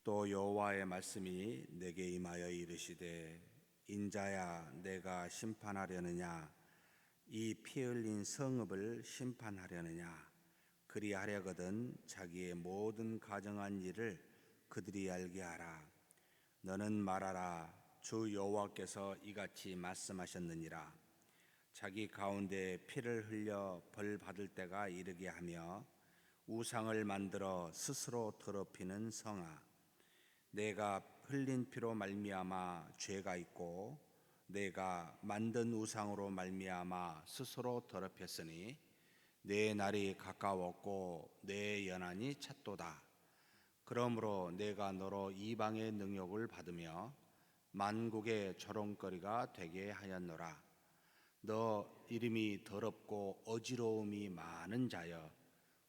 또 여호와의 말씀이 내게 임하여 이르시되 인자야 내가 심판하려느냐 이 피 흘린 성읍을 심판하려느냐 그리하려거든 자기의 모든 가정한 일을 그들이 알게 하라. 너는 말하라. 주 여호와께서 이같이 말씀하셨느니라. 자기 가운데 피를 흘려 벌 받을 때가 이르게 하며 우상을 만들어 스스로 더럽히는 성아, 내가 흘린 피로 말미암아 죄가 있고 내가 만든 우상으로 말미암아 스스로 더럽혔으니 내 날이 가까웠고 내 연한이 찼도다. 그러므로 내가 너로 이방의 능욕을 받으며 만국의 조롱거리가 되게 하였노라. 너 이름이 더럽고 어지러움이 많은 자여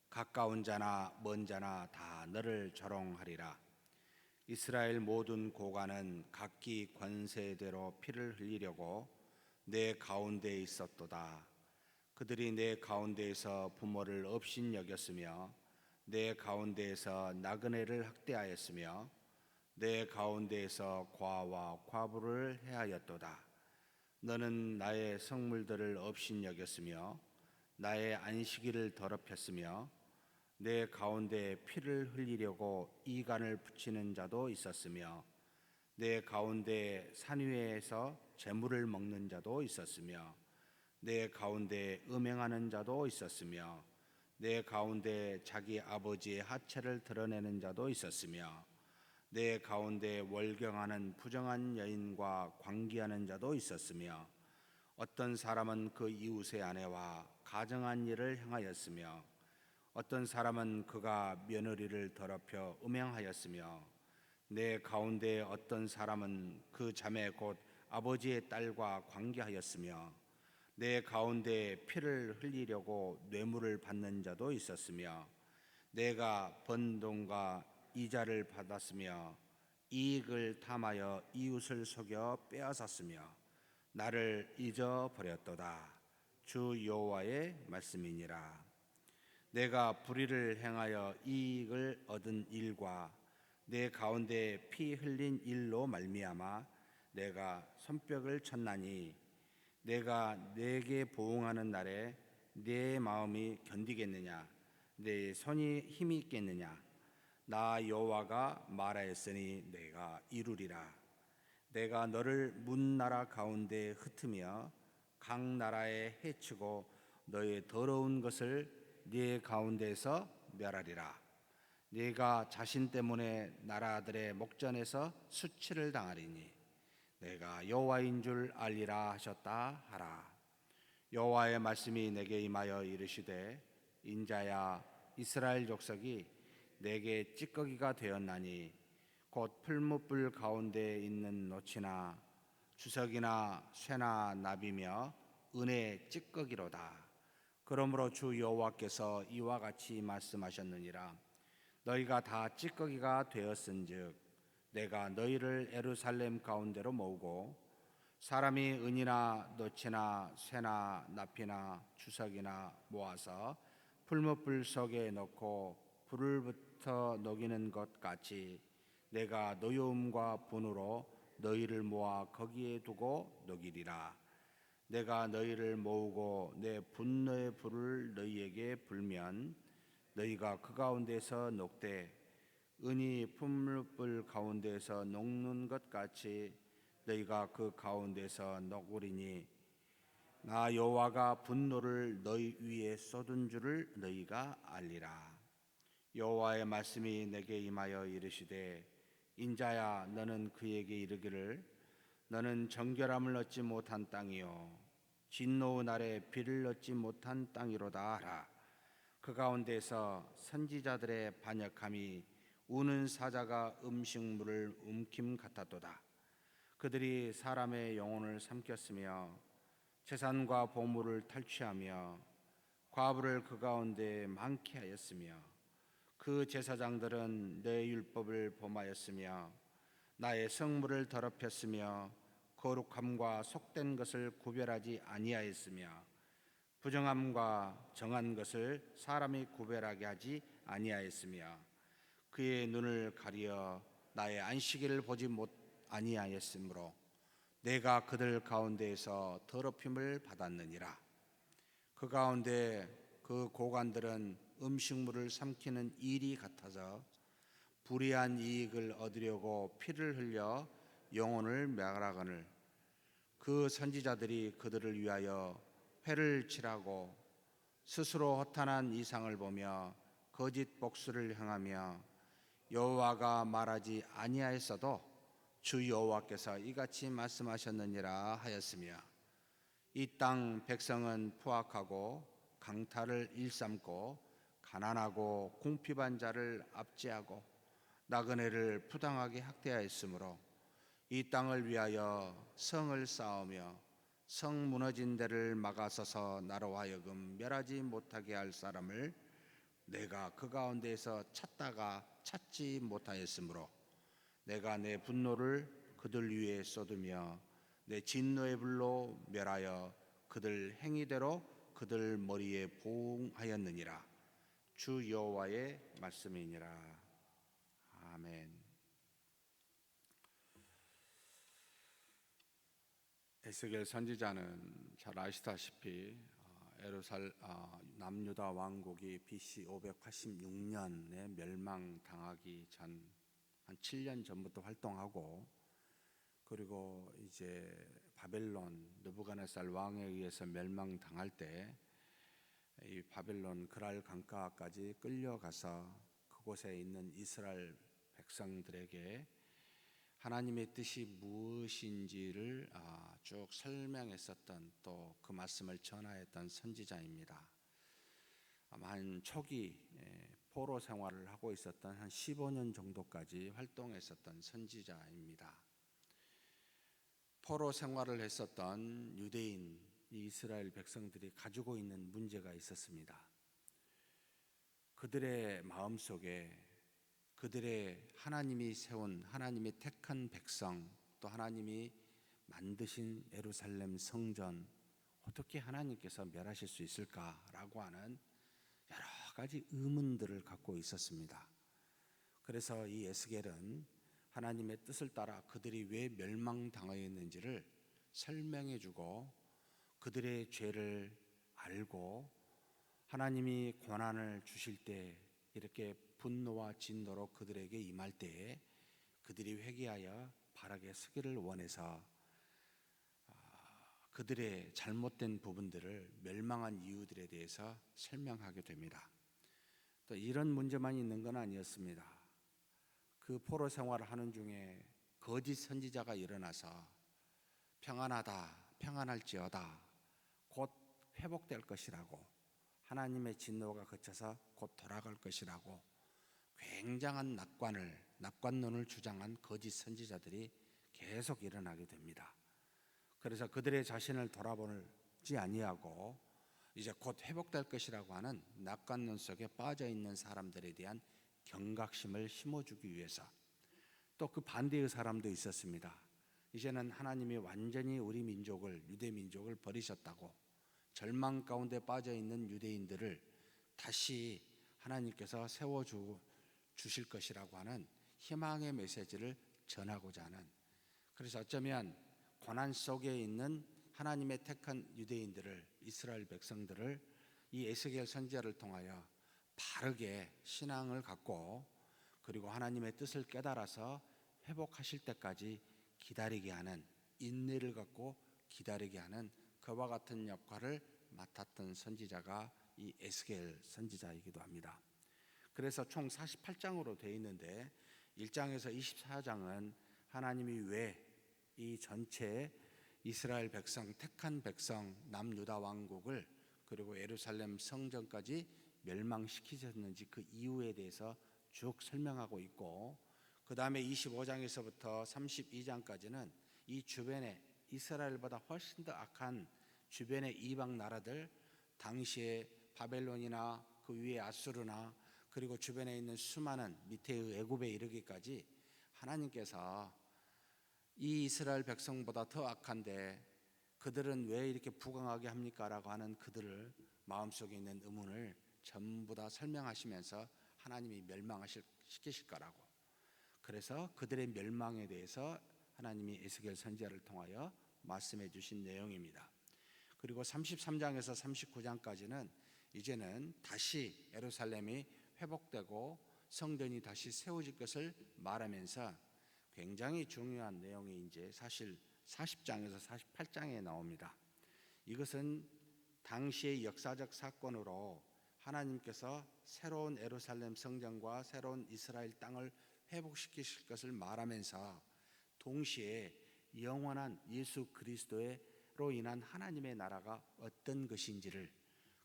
가까운 자나 먼 자나 다 너를 조롱하리라. 이스라엘 모든 고관은 각기 권세대로 피를 흘리려고 내 가운데에 있었도다. 그들이 내 가운데에서 부모를 업신 여겼으며 내 가운데에서 나그네를 학대하였으며 내 가운데에서 과와 과부를 해하였도다. 너는 나의 성물들을 업신 여겼으며 나의 안식일을 더럽혔으며 내 가운데 피를 흘리려고 이간을 붙이는 자도 있었으며 내 가운데 산 위에서 재물을 먹는 자도 있었으며 내 가운데 음행하는 자도 있었으며 내 가운데 자기 아버지의 하체를 드러내는 자도 있었으며 내 가운데 월경하는 부정한 여인과 관계하는 자도 있었으며 어떤 사람은 그 이웃의 아내와 가정한 일을 행하였으며 어떤 사람은 그가 며느리를 더럽혀 음행하였으며 내 가운데 어떤 사람은 그 자매 곧 아버지의 딸과 관계하였으며 내 가운데 피를 흘리려고 뇌물을 받는 자도 있었으며 내가 번 돈과 이자를 받았으며 이익을 탐하여 이웃을 속여 빼앗았으며 나를 잊어버렸도다. 주 여호와의 말씀이니라. 내가 불의를 행하여 이익을 얻은 일과 내 가운데 피 흘린 일로 말미암아 내가 손뼉을 쳤나니 내가 내게 보응하는 날에 내 마음이 견디겠느냐? 내 손이 힘이 있겠느냐? 나 여호와가 말하였으니 내가 이루리라. 내가 너를 문나라 가운데 흩으며 각 나라에 해치고 너의 더러운 것을 네 가운데에서 멸하리라. 네가 자신 때문에 나라들의 목전에서 수치를 당하리니 내가 여호와인 줄 알리라 하셨다 하라. 여호와의 말씀이 내게 임하여 이르시되 인자야 이스라엘 족속이 내게 찌꺼기가 되었나니 곧 풀무불 가운데 있는 노치나 주석이나 쇠나 나비며 은의 찌꺼기로다. 그러므로 주 여호와께서 이와 같이 말씀하셨느니라. 너희가 다 찌꺼기가 되었은즉 내가 너희를 예루살렘 가운데로 모으고 사람이 은이나 노치나 쇠나 나피나 주석이나 모아서 풀무불 속에 넣고 불을 붙어 녹이는 것 같이 내가 노여움과 분으로 너희를 모아 거기에 두고 녹이리라. 내가 너희를 모으고 내 분노의 불을 너희에게 불면 너희가 그 가운데서 녹되 은이 풀무불 가운데서 녹는 것 같이 너희가 그 가운데서 녹으리니 나 여호와가 분노를 너희 위에 쏟은 줄을 너희가 알리라. 여호와의 말씀이 내게 임하여 이르시되 인자야 너는 그에게 이르기를 너는 정결함을 얻지 못한 땅이요 진노의 날에 비를 얻지 못한 땅이로다 하라. 그 가운데서 선지자들의 반역함이 우는 사자가 음식물을 움킴 같았도다. 그들이 사람의 영혼을 삼켰으며 재산과 보물을 탈취하며 과부를 그 가운데 많게 하였으며 그 제사장들은 내 율법을 범하였으며 나의 성물을 더럽혔으며 거룩함과 속된 것을 구별하지 아니하였으며 부정함과 정한 것을 사람이 구별하게 하지 아니하였으며 그의 눈을 가리어 나의 안식일을 보지 못 아니하였으므로 내가 그들 가운데에서 더럽힘을 받았느니라. 그 가운데 그 고관들은 음식물을 삼키는 일이 같아서 불의한 이익을 얻으려고 피를 흘려 영혼을 멸하거늘 그 선지자들이 그들을 위하여 회를 칠하고 스스로 허탄한 이상을 보며 거짓 복수를 행하며 여호와가 말하지 아니하였어도 주 여호와께서 이같이 말씀하셨느니라 하였으며 이 땅 백성은 포악하고 강탈을 일삼고 가난하고 궁핍한 자를 압제하고 나그네를 부당하게 학대하였으므로 이 땅을 위하여 성을 쌓으며 성 무너진 데를 막아서서 나로 하여금 멸하지 못하게 할 사람을 내가 그 가운데에서 찾다가 찾지 못하였으므로 내가 내 분노를 그들 위에 쏟으며 내 진노의 불로 멸하여 그들 행위대로 그들 머리에 보응하였느니라. 주 여호와의 말씀이니라. 아멘. 에스겔 선지자는 잘 아시다시피 남유다 왕국이 BC 586년에 멸망당하기 전 한 7년 전부터 활동하고, 그리고 이제 바벨론 느부갓네살 왕에 의해서 멸망당할 때 이 바벨론 그랄 강가까지 끌려가서 그곳에 있는 이스라엘 백성들에게 하나님의 뜻이 무엇인지를 쭉 설명했었던, 또 그 말씀을 전하였던 선지자입니다. 아마 한 초기 포로 생활을 하고 있었던 한 15년 정도까지 활동했었던 선지자입니다. 포로 생활을 했었던 유대인 이스라엘 백성들이 가지고 있는 문제가 있었습니다. 그들의 마음속에 그들의 하나님이 세운 하나님이 택한 백성, 또 하나님이 만드신 예루살렘 성전 어떻게 하나님께서 멸하실 수 있을까라고 하는 여러 가지 의문들을 갖고 있었습니다. 그래서 이 에스겔은 하나님의 뜻을 따라 그들이 왜 멸망당하였는지를 설명해주고 그들의 죄를 알고 하나님이 고난을 주실 때 이렇게 분노와 진노로 그들에게 임할 때에 그들이 회개하여 바르게 서기를 원해서 그들의 잘못된 부분들을, 멸망한 이유들에 대해서 설명하게 됩니다. 또 이런 문제만 있는 건 아니었습니다. 그 포로 생활을 하는 중에 거짓 선지자가 일어나서 평안하다, 평안할지어다, 곧 회복될 것이라고, 하나님의 진노가 그쳐서 곧 돌아갈 것이라고 굉장한 낙관론을 주장한 거짓 선지자들이 계속 일어나게 됩니다. 그래서 그들의 자신을 돌아보지 아니하고 이제 곧 회복될 것이라고 하는 낙관론 속에 빠져 있는 사람들에 대한 경각심을 심어주기 위해서, 또 그 반대의 사람도 있었습니다. 이제는 하나님이 완전히 우리 민족을, 유대 민족을 버리셨다고, 절망 가운데 빠져 있는 유대인들을 다시 하나님께서 세워주실 것이라고 하는 희망의 메시지를 전하고자 하는, 그래서 어쩌면 고난 속에 있는 하나님의 택한 유대인들을, 이스라엘 백성들을 이 에스겔 선지자를 통하여 바르게 신앙을 갖고, 그리고 하나님의 뜻을 깨달아서 회복하실 때까지 기다리게 하는, 인내를 갖고 기다리게 하는 그와 같은 역할을 맡았던 선지자가 이 에스겔 선지자이기도 합니다. 그래서 총 48장으로 되어 있는데 1장에서 24장은 하나님이 왜 이 전체 이스라엘 백성, 택한 백성, 남유다 왕국을, 그리고 예루살렘 성전까지 멸망시키셨는지 그 이유에 대해서 쭉 설명하고 있고, 그 다음에 25장에서부터 32장까지는 이 주변에 이스라엘보다 훨씬 더 악한 주변의 이방 나라들, 당시에 바벨론이나 그 위에 아수르나 그리고 주변에 있는 수많은 밑에의 애굽에 이르기까지 하나님께서 이 이스라엘 백성보다 더 악한데 그들은 왜 이렇게 부강하게 합니까? 라고 하는 그들을 마음속에 있는 의문을 전부 다 설명하시면서 하나님이 멸망시키실 거라고, 그래서 그들의 멸망에 대해서 하나님이 에스겔 선지자를 통하여 말씀해 주신 내용입니다. 그리고 33장에서 39장까지는 이제는 다시 예루살렘이 회복되고 성전이 다시 세워질 것을 말하면서 굉장히 중요한 내용이 이제 사실 40장에서 48장에 나옵니다. 이것은 당시의 역사적 사건으로 하나님께서 새로운 예루살렘 성전과 새로운 이스라엘 땅을 회복시키실 것을 말하면서 동시에 영원한 예수 그리스도로 인한 하나님의 나라가 어떤 것인지를,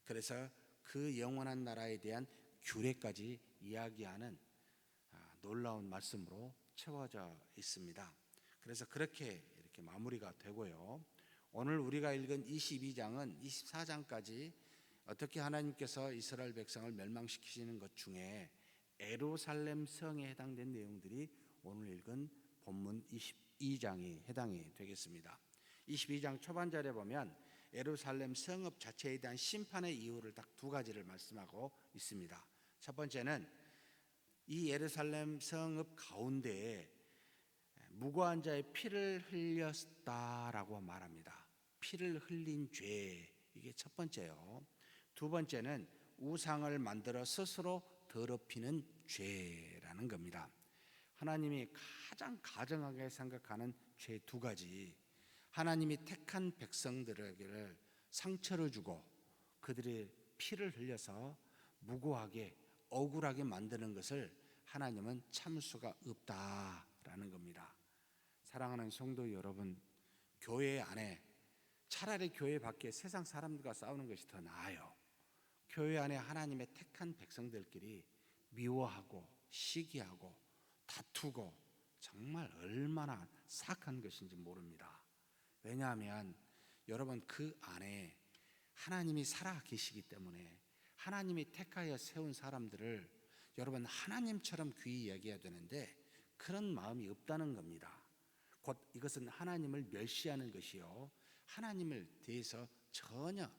그래서 그 영원한 나라에 대한 규례까지 이야기하는 놀라운 말씀으로 채워져 있습니다. 그래서 그렇게 이렇게 마무리가 되고요. 오늘 우리가 읽은 22장은 24장까지 어떻게 하나님께서 이스라엘 백성을 멸망시키시는 것 중에 예루살렘 성에 해당된 내용들이 오늘 읽은 본문 22장이 해당이 되겠습니다. 22장 초반절에 보면 예루살렘 성읍 자체에 대한 심판의 이유를 딱 두 가지를 말씀하고 있습니다. 첫 번째는 이 예루살렘 성읍 가운데에 무고한 자의 피를 흘렸다라고 말합니다. 피를 흘린 죄, 이게 첫 번째요. 두 번째는 우상을 만들어 스스로 더럽히는 죄라는 겁니다. 하나님이 가장 가증하게 생각하는 죄 두 가지, 하나님이 택한 백성들에게 상처를 주고 그들의 피를 흘려서 무고하게 억울하게 만드는 것을 하나님은 참을 수가 없다라는 겁니다. 사랑하는 성도 여러분, 교회 안에, 차라리 교회 밖에 세상 사람들과 싸우는 것이 더 나아요. 교회 안에 하나님의 택한 백성들끼리 미워하고 시기하고 다투고 정말 얼마나 사악한 것인지 모릅니다. 왜냐하면 여러분, 그 안에 하나님이 살아 계시기 때문에 하나님이 택하여 세운 사람들을 여러분 하나님처럼 귀히 여겨야 되는데 그런 마음이 없다는 겁니다. 곧 이것은 하나님을 멸시하는 것이요, 하나님을 대해서 전혀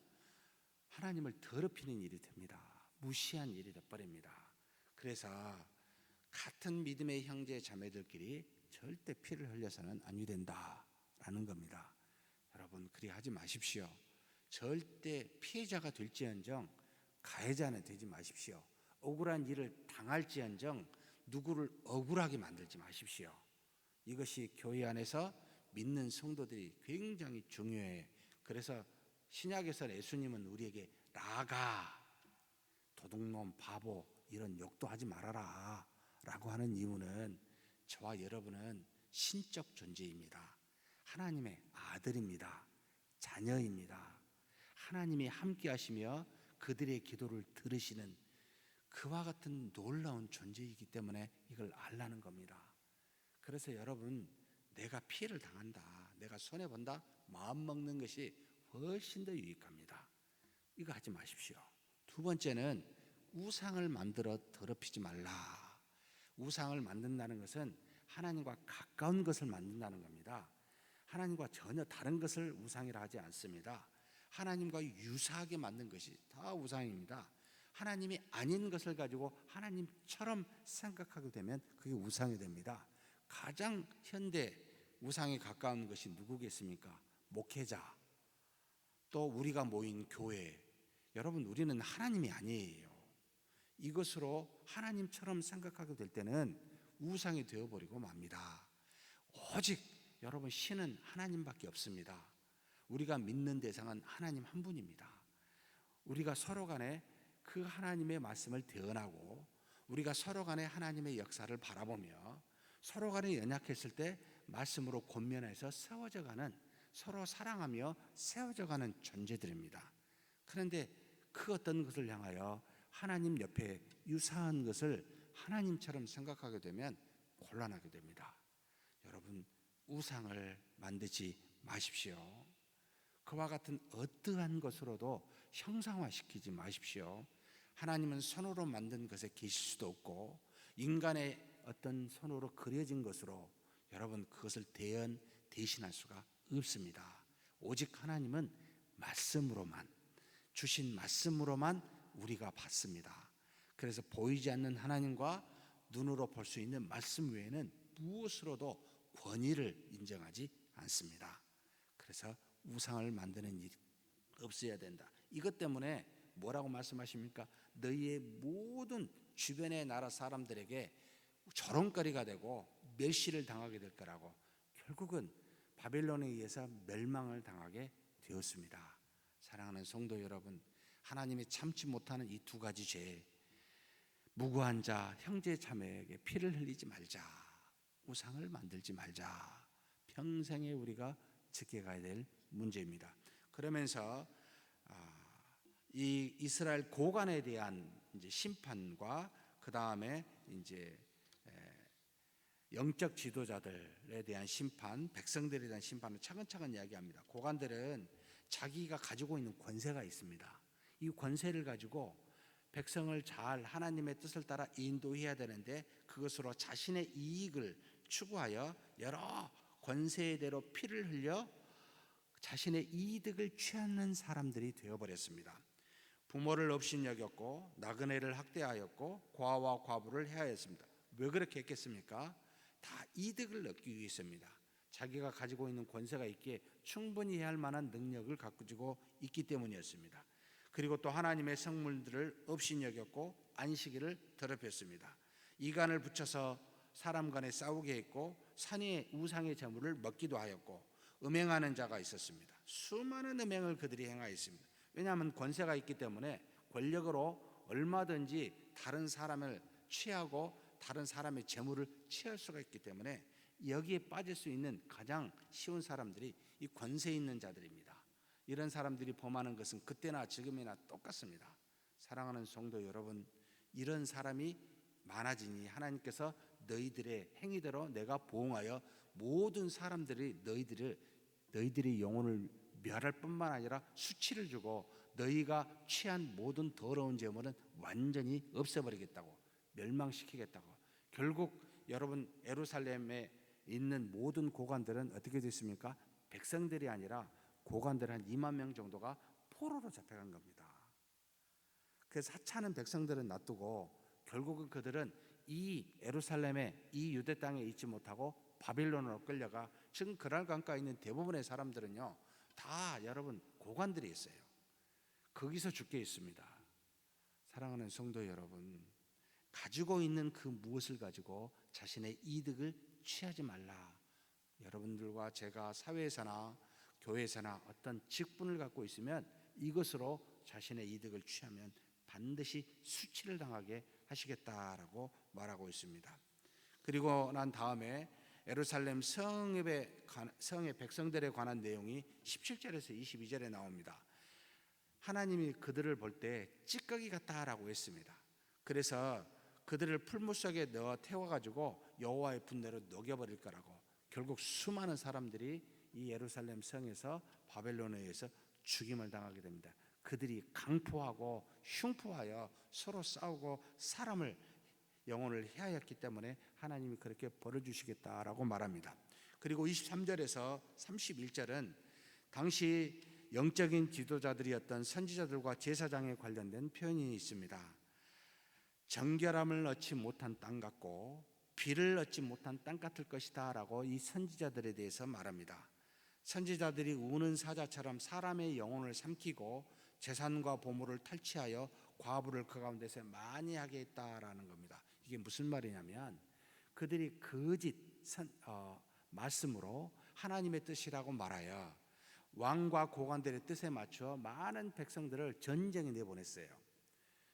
하나님을 더럽히는 일이 됩니다. 무시한 일이 되어버립니다. 그래서 같은 믿음의 형제 자매들끼리 절대 피를 흘려서는 아니 된다라는 겁니다. 여러분, 그리 하지 마십시오. 절대 피해자가 될지언정 가해자는 되지 마십시오. 억울한 일을 당할지언정 누구를 억울하게 만들지 마십시오. 이것이 교회 안에서 믿는 성도들이 굉장히 중요해. 그래서 신약에서 예수님은 우리에게 나가, 도둑놈, 바보 이런 욕도 하지 말아라 라고 하는 이유는 저와 여러분은 신적 존재입니다. 하나님의 아들입니다. 자녀입니다. 하나님이 함께 하시며 그들의 기도를 들으시는 그와 같은 놀라운 존재이기 때문에 이걸 알라는 겁니다. 그래서 여러분, 내가 피해를 당한다, 내가 손해본다 마음 먹는 것이 훨씬 더 유익합니다. 이거 하지 마십시오. 두 번째는 우상을 만들어 더럽히지 말라. 우상을 만든다는 것은 하나님과 가까운 것을 만든다는 겁니다. 하나님과 전혀 다른 것을 우상이라 하지 않습니다. 하나님과 유사하게 만든 것이 다 우상입니다. 하나님이 아닌 것을 가지고 하나님처럼 생각하게 되면 그게 우상이 됩니다. 가장 현대 우상에 가까운 것이 누구겠습니까? 목회자, 또 우리가 모인 교회. 여러분, 우리는 하나님이 아니에요. 이것으로 하나님처럼 생각하게 될 때는 우상이 되어버리고 맙니다. 오직 여러분, 신은 하나님밖에 없습니다. 우리가 믿는 대상은 하나님 한 분입니다. 우리가 서로 간에 그 하나님의 말씀을 대언하고 우리가 서로 간에 하나님의 역사를 바라보며 서로 간에 연약했을 때 말씀으로 권면해서 세워져가는, 서로 사랑하며 세워져가는 존재들입니다. 그런데 그 어떤 것을 향하여 하나님 옆에 유사한 것을 하나님처럼 생각하게 되면 곤란하게 됩니다. 여러분, 우상을 만들지 마십시오. 그와 같은 어떠한 것으로도 형상화시키지 마십시오. 하나님은 손으로 만든 것에 계실 수도 없고 인간의 어떤 손으로 그려진 것으로 여러분 그것을 대신할 수가 없습니다. 오직 하나님은 말씀으로만, 주신 말씀으로만 우리가 받습니다. 그래서 보이지 않는 하나님과 눈으로 볼 수 있는 말씀 외에는 무엇으로도 권위를 인정하지 않습니다. 그래서 우상을 만드는 일이 없어야 된다. 이것 때문에 뭐라고 말씀하십니까? 너희의 모든 주변의 나라 사람들에게 조롱거리가 되고 멸시를 당하게 될 거라고. 결국은 바벨론에 의해서 멸망을 당하게 되었습니다. 사랑하는 성도 여러분, 하나님이 참지 못하는 이 두 가지 죄, 무고한 자, 형제 자매에게 피를 흘리지 말자, 우상을 만들지 말자, 평생에 우리가 지켜가야 될 문제입니다. 그러면서 이 이스라엘 고관에 대한 이제 심판과 그 다음에 이제 영적 지도자들에 대한 심판, 백성들에 대한 심판을 차근차근 이야기합니다. 고관들은 자기가 가지고 있는 권세가 있습니다. 이 권세를 가지고 백성을 잘 하나님의 뜻을 따라 인도해야 되는데 그것으로 자신의 이익을 추구하여 여러 권세대로 피를 흘려 자신의 이득을 취하는 사람들이 되어버렸습니다. 부모를 업신여겼고 나그네를 학대하였고 고아와 과부를 해하였습니다. 왜 그렇게 했겠습니까? 다 이득을 얻기 위해서입니다. 자기가 가지고 있는 권세가 있기에 충분히 해야 할 만한 능력을 가지고 있기 때문이었습니다. 그리고 또 하나님의 성물들을 업신여겼고 안식일을 더럽혔습니다. 이간을 붙여서 사람 간에 싸우게 했고 산의 우상의 제물을 먹기도 하였고 음행하는 자가 있었습니다. 수많은 음행을 그들이 행하였습니다. 왜냐하면 권세가 있기 때문에 권력으로 얼마든지 다른 사람을 취하고 다른 사람의 재물을 취할 수가 있기 때문에 여기에 빠질 수 있는 가장 쉬운 사람들이 이 권세 있는 자들입니다. 이런 사람들이 범하는 것은 그때나 지금이나 똑같습니다. 사랑하는 성도 여러분, 이런 사람이 많아지니 하나님께서 너희들의 행위대로 내가 보응하여 모든 사람들이 너희들의 영혼을 멸할 뿐만 아니라 수치를 주고 너희가 취한 모든 더러운 재물은 완전히 없애버리겠다고, 멸망시키겠다고. 결국 여러분 예루살렘에 있는 모든 고관들은 어떻게 됐습니까? 백성들이 아니라 고관들 한 2만 명 정도가 포로로 잡혀간 겁니다. 그래서 하찮은 백성들은 놔두고 결국은 그들은 이 예루살렘에 이 유대 땅에 있지 못하고 바빌론으로 끌려가 지금 그랄 강가에 있는 대부분의 사람들은요 다 여러분 고관들이 있어요. 거기서 죽게 있습니다. 사랑하는 성도 여러분, 가지고 있는 그 무엇을 가지고 자신의 이득을 취하지 말라. 여러분들과 제가 사회에서나 교회에서나 어떤 직분을 갖고 있으면 이것으로 자신의 이득을 취하면 반드시 수치를 당하게 하시겠다라고 말하고 있습니다. 그리고 난 다음에 예루살렘 성의 백성들에 관한 내용이 17절에서 22절에 나옵니다. 하나님이 그들을 볼 때 찌꺼기 같다라고 했습니다. 그래서 그들을 풀무 속에 넣어 태워가지고 여호와의 분노로 녹여버릴 거라고. 결국 수많은 사람들이 이 예루살렘 성에서 바벨론에 의해서 죽임을 당하게 됩니다. 그들이 강포하고 흉포하여 서로 싸우고 사람을 영혼을 해하였기 때문에 하나님이 그렇게 벌을 주시겠다라고 말합니다. 그리고 23절에서 31절은 당시 영적인 지도자들이었던 선지자들과 제사장에 관련된 표현이 있습니다. 정결함을 얻지 못한 땅 같고 비를 얻지 못한 땅 같을 것이다 라고 이 선지자들에 대해서 말합니다. 선지자들이 우는 사자처럼 사람의 영혼을 삼키고 재산과 보물을 탈취하여 과부를 그 가운데서 많이 하게 했다라는 겁니다. 이게 무슨 말이냐면 그들이 거짓 말씀으로 하나님의 뜻이라고 말하여 왕과 고관들의 뜻에 맞춰 많은 백성들을 전쟁에 내보냈어요.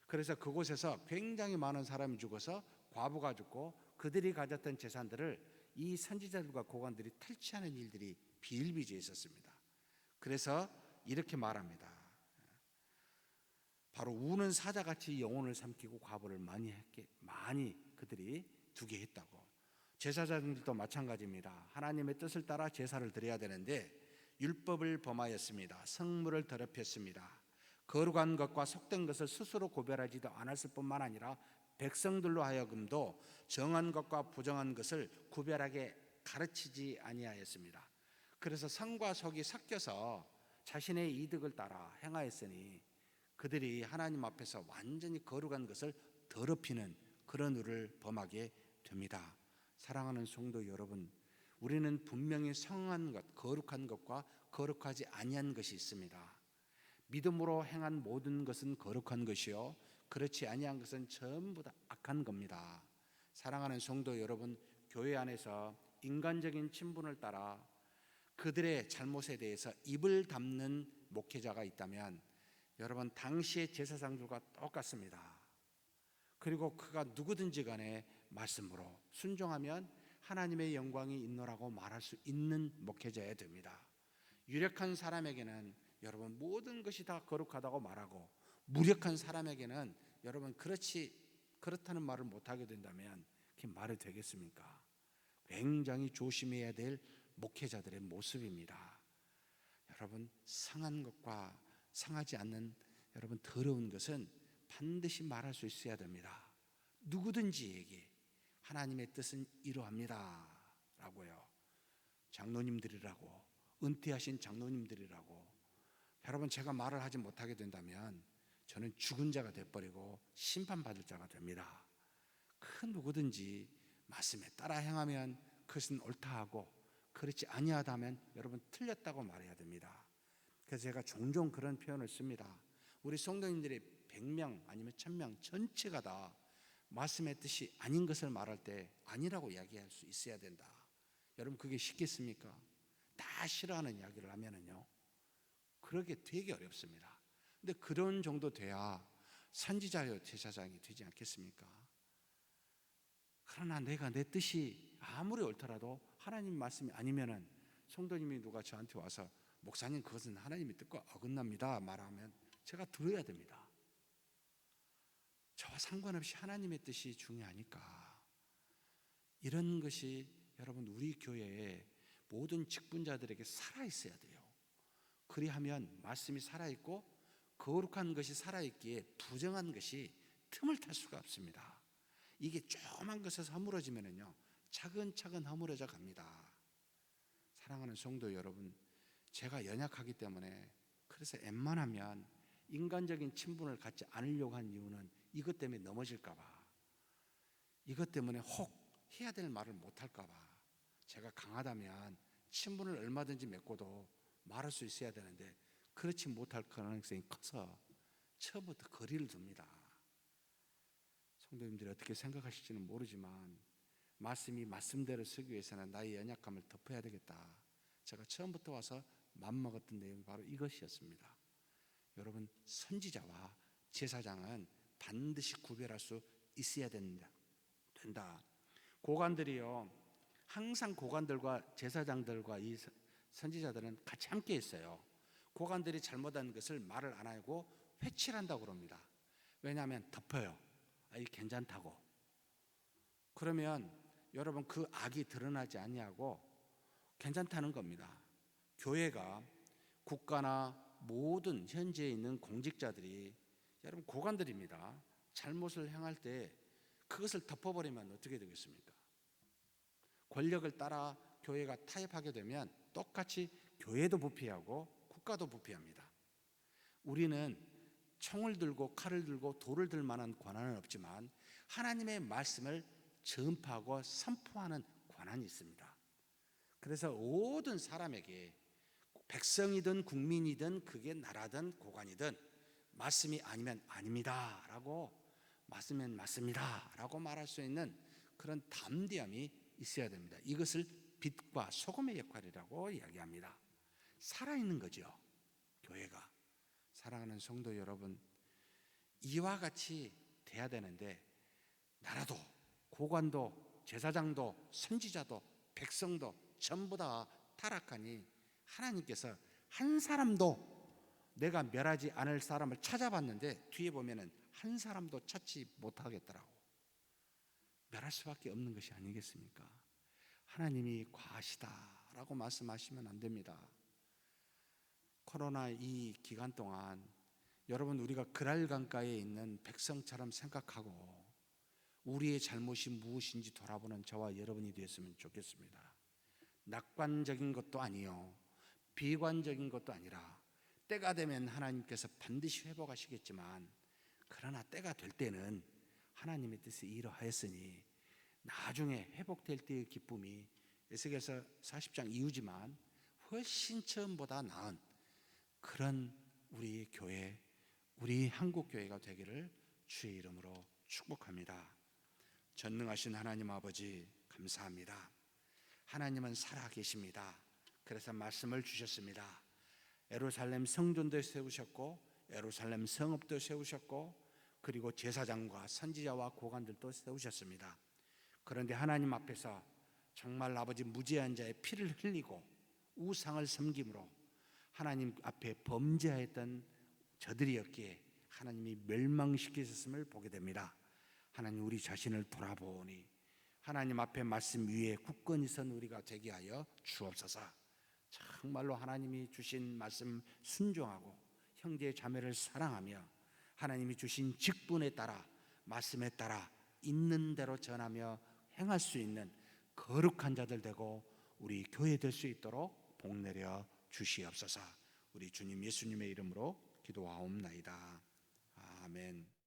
그래서 그곳에서 굉장히 많은 사람이 죽어서 과부가 죽고 그들이 가졌던 재산들을 이 선지자들과 고관들이 탈취하는 일들이 비일비재해 있었습니다. 그래서 이렇게 말합니다. 바로 우는 사자같이 영혼을 삼키고 과부를 많이 그들이 두게 했다고. 제사장들도 마찬가지입니다. 하나님의 뜻을 따라 제사를 드려야 되는데 율법을 범하였습니다. 성물을 더럽혔습니다. 거룩한 것과 속된 것을 스스로 구별하지도 않았을 뿐만 아니라 백성들로 하여금도 정한 것과 부정한 것을 구별하게 가르치지 아니하였습니다. 그래서 성과 속이 섞여서 자신의 이득을 따라 행하였으니 그들이 하나님 앞에서 완전히 거룩한 것을 더럽히는 그런 일을 범하게 됩니다. 사랑하는 성도 여러분, 우리는 분명히 성한 것, 거룩한 것과 거룩하지 아니한 것이 있습니다. 믿음으로 행한 모든 것은 거룩한 것이요, 그렇지 아니한 것은 전부 다 악한 겁니다. 사랑하는 성도 여러분, 교회 안에서 인간적인 친분을 따라 그들의 잘못에 대해서 입을 닫는 목회자가 있다면 여러분, 당시의 제사장들과 똑같습니다. 그리고 그가 누구든지 간에 말씀으로 순종하면 하나님의 영광이 있노라고 말할 수 있는 목회자여야 됩니다. 유력한 사람에게는 여러분 모든 것이 다 거룩하다고 말하고, 무력한 사람에게는 여러분 그렇다는 말을 못하게 된다면 그게 말이 되겠습니까? 굉장히 조심해야 될 목회자들의 모습입니다. 여러분, 상한 것과 상하지 않는 여러분 더러운 것은 반드시 말할 수 있어야 됩니다. 누구든지에게 하나님의 뜻은 이러합니다 라고요. 장로님들이라고, 은퇴하신 장로님들이라고, 여러분 제가 말을 하지 못하게 된다면 저는 죽은 자가 되어버리고 심판받을 자가 됩니다. 그 누구든지 말씀에 따라 행하면 그것은 옳다 하고, 그렇지 아니하다면 여러분 틀렸다고 말해야 됩니다. 그래서 제가 종종 그런 표현을 씁니다. 우리 성도님들이 100명 아니면 1000명 전체가 다 말씀의 뜻이 아닌 것을 말할 때 아니라고 이야기할 수 있어야 된다. 여러분 그게 쉽겠습니까? 다 싫어하는 이야기를 하면은요, 그러게 되게 어렵습니다. 근데 그런 정도 돼야 선지자요 제사장이 되지 않겠습니까? 그러나 내가 내 뜻이 아무리 옳더라도 하나님 말씀이 아니면은, 성도님이 누가 저한테 와서 목사님 그것은 하나님의 뜻과 어긋납니다 말하면 제가 들어야 됩니다. 저와 상관없이 하나님의 뜻이 중요하니까. 이런 것이 여러분 우리 교회의 모든 직분자들에게 살아있어야 돼요. 그리하면 말씀이 살아있고 거룩한 것이 살아있기에 부정한 것이 틈을 탈 수가 없습니다. 이게 조그만 것에서 허물어지면요 차근차근 허물어져 갑니다. 사랑하는 성도 여러분, 제가 연약하기 때문에, 그래서 웬만하면 인간적인 친분을 갖지 않으려고 한 이유는 이것 때문에 넘어질까 봐, 이것 때문에 혹 해야 될 말을 못할까 봐. 제가 강하다면 친분을 얼마든지 맺고도 말할 수 있어야 되는데 그렇지 못할 가능성이 커서 처음부터 거리를 둡니다. 성도님들이 어떻게 생각하실지는 모르지만 말씀이 말씀대로 쓰기 위해서는 나의 연약함을 덮어야 되겠다. 제가 처음부터 와서 맘먹었던 내용이 바로 이것이었습니다. 여러분, 선지자와 제사장은 반드시 구별할 수 있어야 된다. 고관들이요, 항상 고관들과 제사장들과 이 선지자들은 같이 함께 있어요. 고관들이 잘못한 것을 말을 안 하고 회치를 한다고 그럽니다. 왜냐하면 덮어요. 이 괜찮다고. 그러면 여러분 그 악이 드러나지 아니하고 괜찮다는 겁니다. 교회가, 국가나 모든 현재에 있는 공직자들이 여러분 고관들입니다. 잘못을 행할 때 그것을 덮어버리면 어떻게 되겠습니까? 권력을 따라 교회가 타협하게 되면 똑같이 교회도 부패하고 국가도 부패합니다. 우리는 총을 들고 칼을 들고 돌을 들 만한 권한은 없지만 하나님의 말씀을 전파하고 선포하는 권한이 있습니다. 그래서 모든 사람에게, 백성이든 국민이든 그게 나라든 고관이든, 말씀이 아니면 아닙니다 라고, 맞으면 맞습니다 라고 말할 수 있는 그런 담대함이 있어야 됩니다. 이것을 빛과 소금의 역할이라고 이야기합니다. 살아있는 거죠, 교회가. 사랑하는 성도 여러분, 이와 같이 돼야 되는데 나라도, 고관도, 제사장도, 선지자도, 백성도 전부 다 타락하니 하나님께서 한 사람도, 내가 멸하지 않을 사람을 찾아봤는데 뒤에 보면은 한 사람도 찾지 못하겠더라고. 멸할 수밖에 없는 것이 아니겠습니까? 하나님이 과하시다라고 말씀하시면 안 됩니다. 코로나 이 기간 동안 여러분, 우리가 그랄 강가에 있는 백성처럼 생각하고 우리의 잘못이 무엇인지 돌아보는 저와 여러분이 되었으면 좋겠습니다. 낙관적인 것도 아니요, 비관적인 것도 아니라 때가 되면 하나님께서 반드시 회복하시겠지만, 그러나 때가 될 때는 하나님의 뜻이 이러하였으니 나중에 회복될 때의 기쁨이 에스겔서 40장 이후지만 훨씬 처음보다 나은 그런 우리 교회, 우리 한국 교회가 되기를 주의 이름으로 축복합니다. 전능하신 하나님 아버지 감사합니다. 하나님은 살아계십니다. 그래서 말씀을 주셨습니다. 예루살렘 성전도 세우셨고 예루살렘 성읍도 세우셨고 그리고 제사장과 선지자와 고관들도 세우셨습니다. 그런데 하나님 앞에서 정말 아버지 무죄한 자의 피를 흘리고 우상을 섬김으로 하나님 앞에 범죄하였던 저들이었기에 하나님이 멸망시키셨음을 보게 됩니다. 하나님 우리 자신을 돌아보니 하나님 앞에 말씀 위에 굳건히 선 우리가 되게 하여 주옵소서. 정말로 하나님이 주신 말씀 순종하고 형제 자매를 사랑하며 하나님이 주신 직분에 따라 말씀에 따라 있는 대로 전하며 행할 수 있는 거룩한 자들 되고 우리 교회 될 수 있도록 복내려 주시옵소서. 우리 주님 예수님의 이름으로 기도하옵나이다. 아멘.